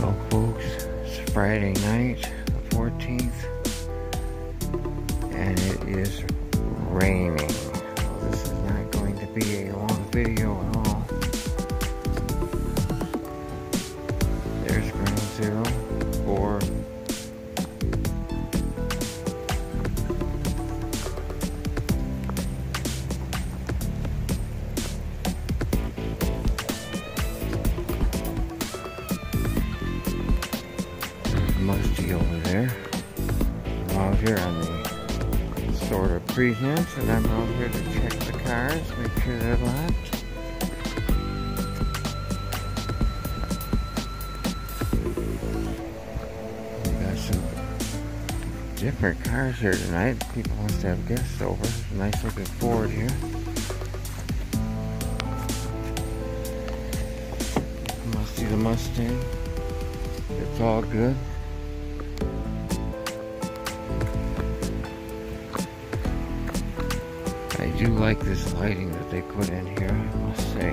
Well, folks, it's Friday night, the 14th, and it is raining. This is not going to be a long video at all. There's ground zero for Musty over there. I'm out here on the sort of pretense, and I'm out here to check the cars, make sure they're locked. We got some different cars here tonight. People must have guests over. Nice looking Ford here. Musty the Mustang. It's all good. I do like this lighting that they put in here, I must say.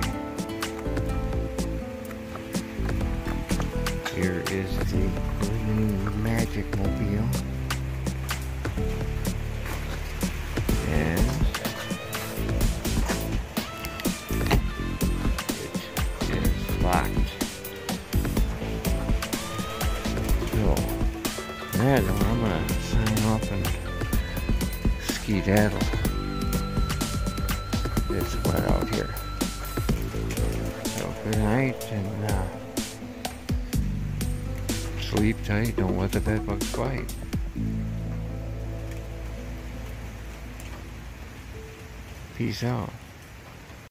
Here is the green Magic Mobile. And it is locked. So, that one, I'm going to sign off and skedaddle. It's wet out here. So good night, and sleep tight. Don't let the bed bugs bite. Peace out.